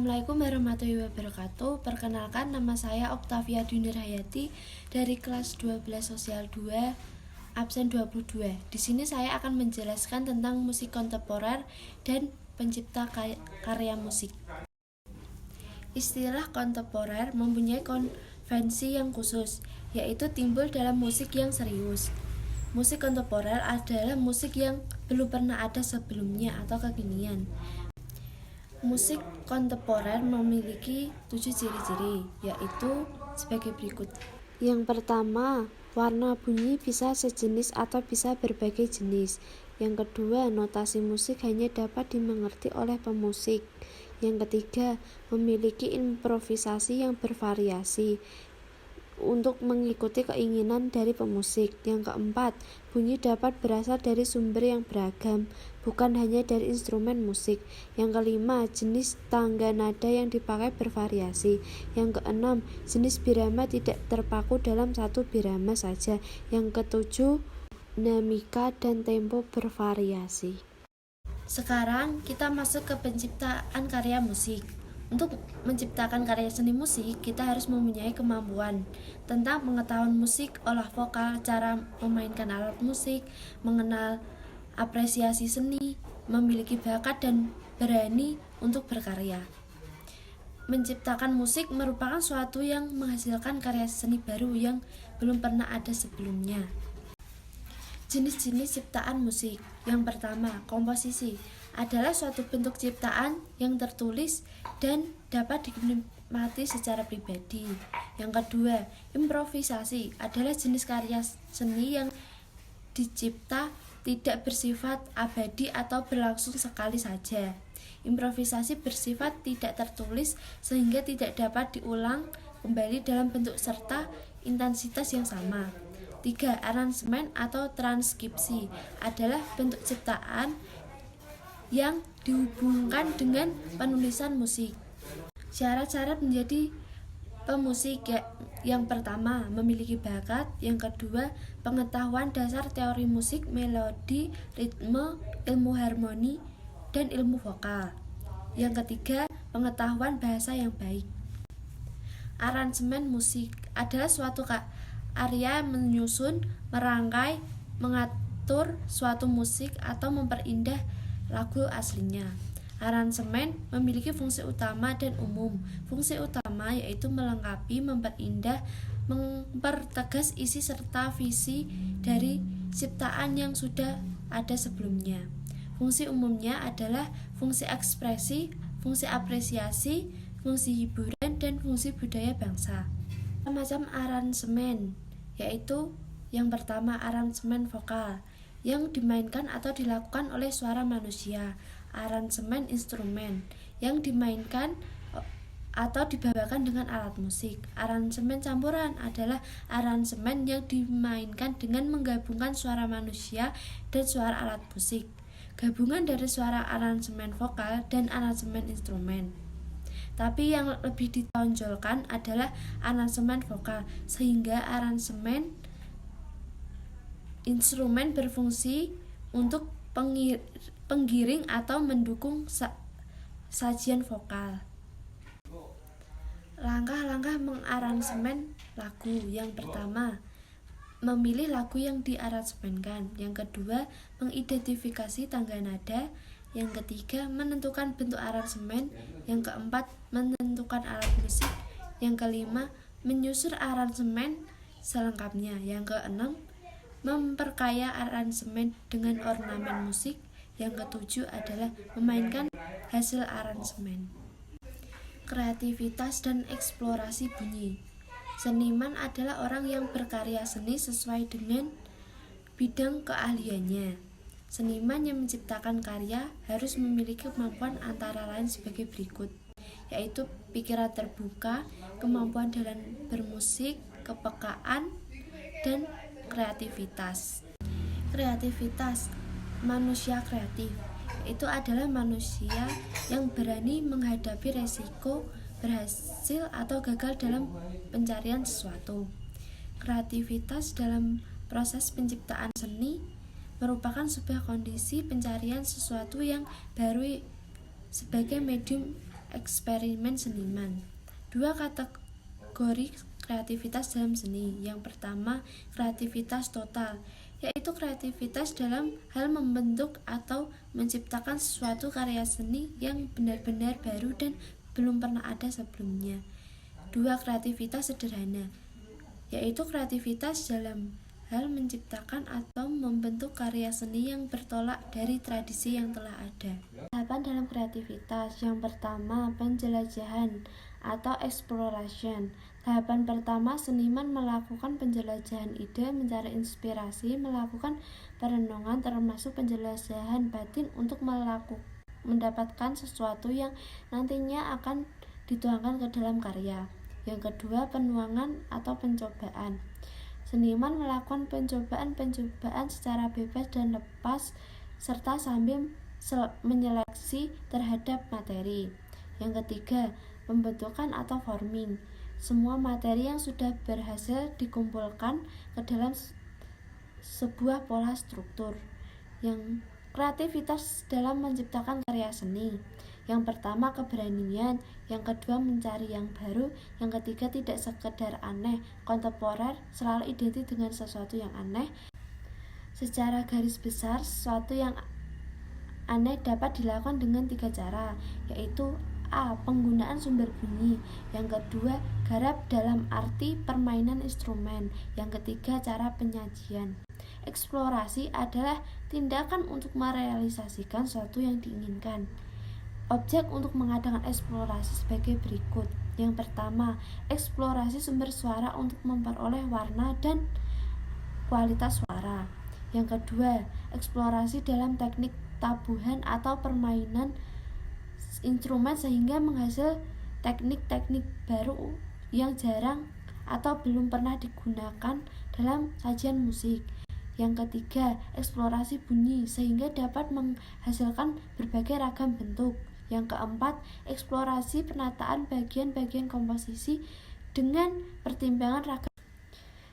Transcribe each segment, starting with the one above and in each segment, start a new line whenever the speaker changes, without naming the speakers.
Assalamualaikum warahmatullahi wabarakatuh. Perkenalkan, nama saya Oktavia Dunir Hayati dari kelas 12 Sosial 2, absen 22. Di sini saya akan menjelaskan tentang musik kontemporer dan pencipta karya musik. Istilah kontemporer mempunyai konvensi yang khusus, yaitu timbul dalam musik yang serius. Musik kontemporer adalah musik yang belum pernah ada sebelumnya atau kekinian. Musik kontemporer memiliki 7 ciri-ciri, yaitu sebagai berikut. Yang pertama, warna bunyi bisa sejenis atau bisa berbagai jenis. Yang kedua, notasi musik hanya dapat dimengerti oleh pemusik. Yang ketiga, memiliki improvisasi yang bervariasi untuk mengikuti keinginan dari pemusik. Yang keempat, bunyi dapat berasal dari sumber yang beragam, bukan hanya dari instrumen musik. Yang kelima, jenis tangga nada yang dipakai bervariasi. Yang keenam, jenis birama tidak terpaku dalam satu birama saja. Yang ketujuh, dinamika dan tempo bervariasi. Sekarang kita masuk ke penciptaan karya musik. Untuk menciptakan karya seni musik, kita harus mempunyai kemampuan tentang pengetahuan musik, olah vokal, cara memainkan alat musik, mengenal apresiasi seni, memiliki bakat dan berani untuk berkarya. Menciptakan musik merupakan suatu yang menghasilkan karya seni baru yang belum pernah ada sebelumnya. Jenis-jenis ciptaan musik. Yang pertama, komposisi adalah suatu bentuk ciptaan yang tertulis dan dapat dinikmati secara pribadi. Yang kedua, improvisasi adalah jenis karya seni yang dicipta tidak bersifat abadi atau berlangsung sekali saja. Improvisasi bersifat tidak tertulis sehingga tidak dapat diulang kembali dalam bentuk serta intensitas yang sama. 3. Aransemen atau transkripsi adalah bentuk ciptaan yang dihubungkan dengan penulisan musik. Syarat-syarat menjadi pemusik yang pertama, memiliki bakat. Yang kedua, pengetahuan dasar teori musik, melodi, ritme, ilmu harmoni, dan ilmu vokal. Yang ketiga, pengetahuan bahasa yang baik. Aransemen musik adalah suatu karya menyusun, merangkai, mengatur suatu musik atau memperindah lagu aslinya. Aransemen memiliki fungsi utama dan umum. Fungsi utama yaitu melengkapi, memperindah, mempertegas isi serta visi dari ciptaan yang sudah ada sebelumnya. Fungsi umumnya adalah fungsi ekspresi, fungsi apresiasi, fungsi hiburan, dan fungsi budaya bangsa. Macam aransemen, yaitu yang pertama, aransemen vokal yang dimainkan atau dilakukan oleh suara manusia. Aransemen instrumen yang dimainkan atau dibawakan dengan alat musik. Aransemen campuran adalah aransemen yang dimainkan dengan menggabungkan suara manusia dan suara alat musik. Gabungan dari suara aransemen vokal dan aransemen instrumen. Tapi yang lebih ditonjolkan adalah aransemen vokal, sehingga aransemen instrumen berfungsi untuk penggiring atau mendukung sajian vokal. Langkah-langkah mengaransemen lagu. Yang pertama, memilih lagu yang diaransemenkan. Yang kedua, mengidentifikasi tangga nada. Yang ketiga, menentukan bentuk aransemen. Yang keempat, menentukan alat musik. Yang kelima, menyusun aransemen selengkapnya. Yang keenam, memperkaya aransemen dengan ornamen musik. Yang ketujuh adalah memainkan hasil aransemen. Kreativitas dan eksplorasi bunyi. Seniman adalah orang yang berkarya seni sesuai dengan bidang keahliannya. Seniman yang menciptakan karya harus memiliki kemampuan antara lain sebagai berikut, yaitu pikiran terbuka, kemampuan dalam bermusik, kepekaan, dan kreativitas. Kreativitas. Manusia kreatif itu adalah manusia yang berani menghadapi resiko berhasil atau gagal dalam pencarian sesuatu. Kreativitas dalam proses penciptaan seni merupakan sebuah kondisi pencarian sesuatu yang baru sebagai medium eksperimen seniman. 2 kategori kreativitas dalam seni. Yang pertama, kreativitas total, yaitu kreativitas dalam hal membentuk atau menciptakan sesuatu karya seni yang benar-benar baru dan belum pernah ada sebelumnya. 2. Kreativitas sederhana, yaitu kreativitas dalam hal menciptakan atau membentuk karya seni yang bertolak dari tradisi yang telah ada. Tahapan dalam kreativitas. Yang pertama, penjelajahan atau exploration. Tahapan pertama, seniman melakukan penjelajahan ide, mencari inspirasi, melakukan perenungan termasuk penjelajahan batin untuk mendapatkan sesuatu yang nantinya akan dituangkan ke dalam karya. Yang kedua, penuangan atau pencobaan. Seniman melakukan pencobaan secara bebas dan lepas serta sambil menyeleksi terhadap materi. Yang ketiga, pembentukan atau forming. Semua materi yang sudah berhasil dikumpulkan ke dalam sebuah pola struktur. Yang kreativitas dalam menciptakan karya seni. Yang pertama, keberanian. Yang kedua, mencari yang baru. Yang ketiga, tidak sekedar aneh. Kontemporer selalu identik dengan sesuatu yang aneh. Secara garis besar, sesuatu yang aneh dapat dilakukan dengan 3 cara, yaitu A. Penggunaan sumber bunyi. Yang kedua, garap dalam arti permainan instrumen. Yang ketiga, cara penyajian. Eksplorasi adalah tindakan untuk merealisasikan sesuatu yang diinginkan. Objek untuk mengadakan eksplorasi sebagai berikut. Yang pertama, eksplorasi sumber suara untuk memperoleh warna dan kualitas suara. Yang kedua, eksplorasi dalam teknik tabuhan atau permainan instrumen sehingga menghasil teknik-teknik baru yang jarang atau belum pernah digunakan dalam sajian musik. Yang ketiga, eksplorasi bunyi sehingga dapat menghasilkan berbagai ragam bentuk. Yang keempat, eksplorasi penataan bagian-bagian komposisi dengan pertimbangan ragam.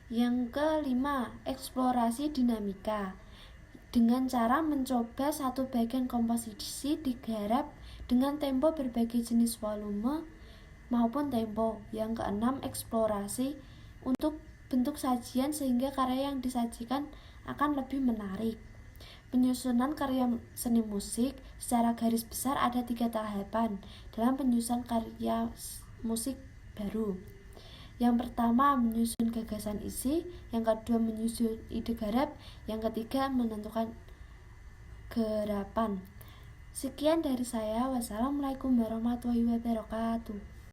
Yang kelima, eksplorasi dinamika. Dengan cara mencoba satu bagian komposisi digarap dengan tempo berbagai jenis volume maupun tempo. Yang keenam, eksplorasi untuk bentuk sajian sehingga karya yang disajikan akan lebih menarik. Penyusunan karya seni musik. Secara garis besar ada 3 tahapan dalam penyusunan karya musik baru. Yang pertama, menyusun gagasan isi. Yang kedua, menyusun ide garap. Yang ketiga, menentukan garapan. Sekian dari saya. Wassalamualaikum warahmatullahi wabarakatuh.